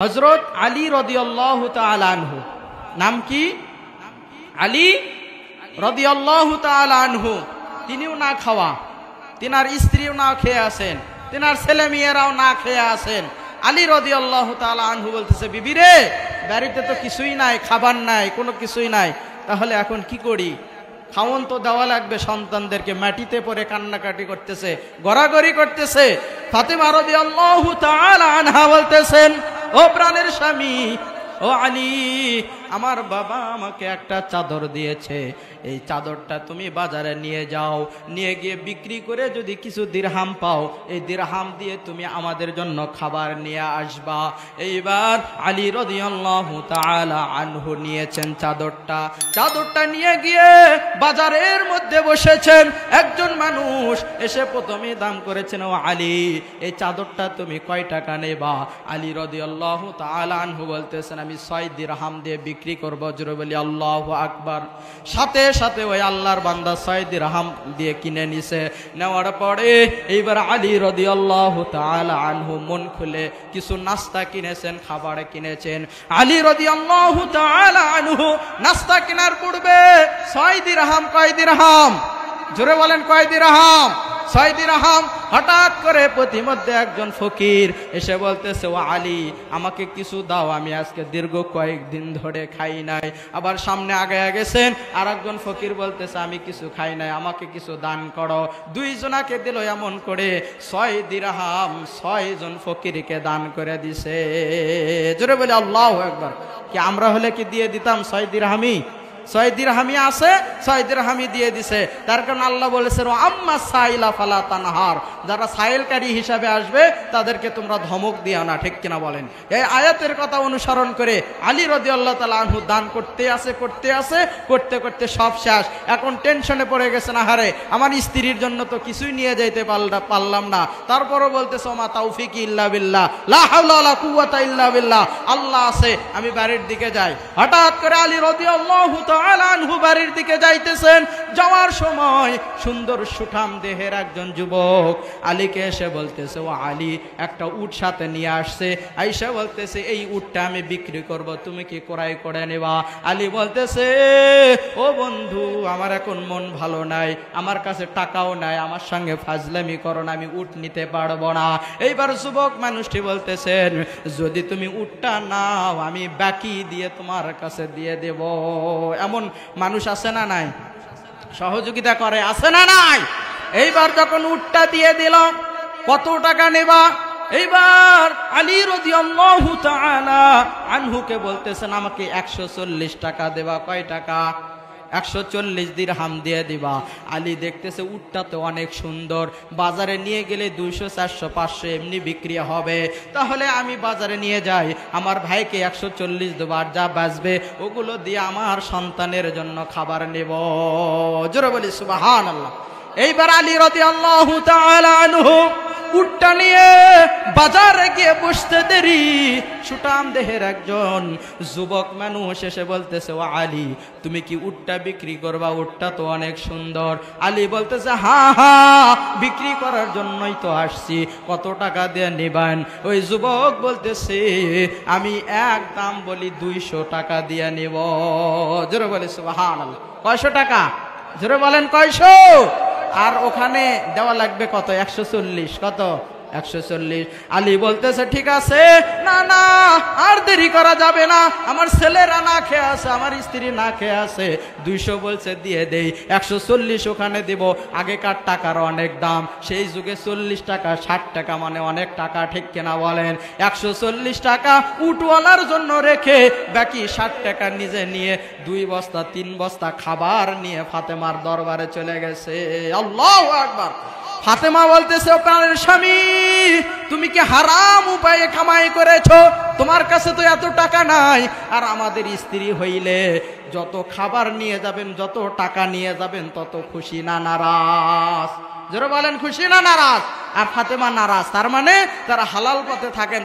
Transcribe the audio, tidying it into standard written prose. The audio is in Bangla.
হযরত আলী রাদিয়াল্লাহু তাআলা আনহু, নাম কি? আলী রাদিয়াল্লাহু তাআলা আনহু। তিনিও না খাওয়া, তিনার স্ত্রীও না খেয়ে আছেন, তিনার ছেলে মেয়েরাও না খেয়ে আছেন। আলী রাদিয়াল্লাহু তাআলা আনহু বলতেছে, বিবি রে, বাড়িতে তো কিছুই নাই, খাবার নাই, কোনো কিছুই নাই, তাহলে এখন কি করি? খাওন তো দেওয়া লাগবে সন্তানদেরকে। মাটিতে পড়ে কান্নাকাটি করতেছে, গড়াগড়ি করতেছে। ফাতেমা রাদিয়াল্লাহু তাআলা আনহা বলতেছেন, ও প্রাণের স্বামী, ও আলী, আমার বাবা আমাকে একটা চাদর দিয়েছে, এই চাদরটা তুমি বাজারে নিয়ে যাও, নিয়ে গিয়ে বিক্রি করে যদি কিছু দিরহাম পাও, এই দিরহাম দিয়ে তুমি আমাদের জন্য খাবার নিয়ে আসবা। এইবার আলী রাদিয়াল্লাহু তাআলা আনহু নিয়েছেন চাদরটা নিয়ে গিয়ে বাজারের মধ্যে বসেছেন। একজন মানুষ এসে প্রথমে দাম করেছেন, ও আলী, এই চাদরটা তুমি কয় টাকা নেবা? আলী রাদিয়াল্লাহু তাআলা আনহু বলতেছেন, আমি 6 দিরহাম দিয়ে বিক্রি করবো। জোরে বলি আল্লাহু আকবার। সাথে সাথে ওই আল্লাহর বান্দা 6 দিরহাম দিয়ে কিনে নিছে। নেওয়ার পরে এইবার আলী রাদিয়াল্লাহু তাআলা আনহু মন খুলে কিছু নাস্তা কিনেছেন, খাবার কিনেছেন। আলী রাদিয়াল্লাহু তাআলা আনহু নাস্তা কেনার পূর্বে 6 দিরহাম, কয় দিরহাম? জোরে বলেন, কয় দিরহাম? 6 দিরহাম। হঠাৎ করে প্রতিমধ্যে একজন ফকির এসে বলতেছে, ও আলী, আমাকে কিছু দাও, আমি আজকে দীর্ঘ কয়েকদিন ধরে খাই নাই। আবার সামনে আগায়া গেছেন, আর একজন ফকির বলতেছে, আমি কিছু খাই নাই, আমাকে কিছু দান করো। দুইজনাকে দিল এমন করে 6 দিরহাম 6 জন ফকিরকে দান করে দিছে। জোরে বলে আল্লাহু আকবার। কি আমরা হলে কি দিয়ে দিতাম 6 দিরহামি? 6 দিরহামি আছে, 6 দিরহামি দিয়ে দিছে। তার কারণ আল্লাহ বলেছেন, আম্মা সাইলা ফালা তানহার, যারা সাইলকারী হিসাবে আসবে তাদেরকে তোমরা ধমক দিও না। ঠিক কিনা বলেন? এই আয়াতের কথা অনুসরণ করে আলী রাদিয়াল্লাহু তাআলা আনহু দান করতে করতে সব শেষ। এখন টেনশনে পড়ে গেছেন, আহারে, আমার স্ত্রীর জন্য তো কিছুই নিয়ে যাইতে পারলাম না। তারপরও বলতেছে, ওমা তাওফিকি ইল্লা বিল্লাহ, লা হাওলা ওয়ালা কুওয়াতা ইল্লা বিল্লাহ, আল্লাহ আছে, আমি বাড়ির দিকে যাই। হঠাৎ করে আলী রাদিয়াল্লাহু তাআলা আনহু বাড়ির দিকে যাইতেছেন। যাওয়ার সময় সুন্দর সুঠাম দেহের একজন যুবক আলীকে এসে বলতেছে, ও আলী, একটা উট সাথে নিয়ে আসছে। আয়েশা বলতেছে, এই উটটা আমি বিক্রি করব, তুমি কি ক্রয় করে নেবা? আলী বলতেছে, ও বন্ধু, আমার এখন মন ভালো নাই, আমার কাছে টাকাও নাই, আমার সঙ্গে ফাজলামি করো না, আমি উট নিতে পারবো না। এইবার যুবক মানুষটি বলতেছেন, যদি তুমি উটটা নাও, আমি বাকি দিয়ে তোমার কাছে দিয়ে দেব। এমন মানুষ আছে না নাই? সহযোগিতা করে, আছে না নাই? এইবার যখন উটটা দিয়ে দিল, কত টাকা নেবা? এইবার আলী রাদিয়াল্লাহু তাআলা আনহুকে বলতেছেন, আমাকে 140 টাকা দেবা। কয় টাকা? 140 দিরহাম দিয়ে দিবা। আলী দেখতেছে উটটা তো অনেক সুন্দর, বাজারে নিয়ে গেলে 200, 400, 500 এমনি বিক্রি হবে, তাহলে আমি বাজারে নিয়ে যাই, আমার ভাইকে 140 দেবো, আর যা বাঁচবে ওগুলো দিয়ে আমার সন্তানের জন্য খাবার নেব। জোরে বলি সুবহানাল্লাহ। এইবার আলী রাদিয়াল্লাহু তাআলা আনহু উটটা নিয়ে বাজারে গিয়ে বসতে দেরি, সুঠাম দেহের একজন যুবক মানুষ এসে বলতেছে, ও আলী, তুমি কি উটটা বিক্রি করবা? উটটা তো অনেক সুন্দর। আলী বলতেছে, হ্যাঁ হ্যাঁ, বিক্রি করার জন্যই তো আসছি, কত টাকা দিয়ে নেবেন? ওই যুবক বলতেছে, আমি এক দাম বলি 200 টাকা দিয়ে নেব। জোরে বলে সুবহানাল্লাহ। 100 টাকা? জোরে বলেন, 100? আর ওখানে দেওয়া লাগবে কত? 140। কত? 140। আলী বলতেছে, ঠিক আছে, না না, আর দেরি করা যাবে না, আমার ছেলেরা না খেয়ে আছে, আমার স্ত্রী না খেয়ে আছে। 200 বলছে, দিয়ে দেই। 140 ওখানে দেব। আগেকার টাকার অনেক দাম, সেই যুগে 40 টাকা 60 টাকা মানে অনেক টাকা। ঠিক কিনা বলেন? 140 টাকা উটওয়ালার জন্য রেখে বাকি 60 টাকা নিজে নিয়ে 2 বস্তা 3 বস্তা খাবার নিয়ে ফাতেমার দরবারে চলে গেছে। আল্লাহু আকবার। ফাতেমা বলতেছে, ও প্রাণের স্বামী, তুমি কি হারাম উপায়ে কামাই করেছো? তোমার কাছে তো এত টাকা নাই, আর আমাদের স্ত্রী হইলে যত খাবার নিয়ে যাবেন, যত টাকা নিয়ে যাবেন, তত খুশি না নারাজ? জোরে বলেন, খুশি না নারাজ? আর ফাতেমা নারাজ, তার মানে তারা হালাল পথে থাকেন।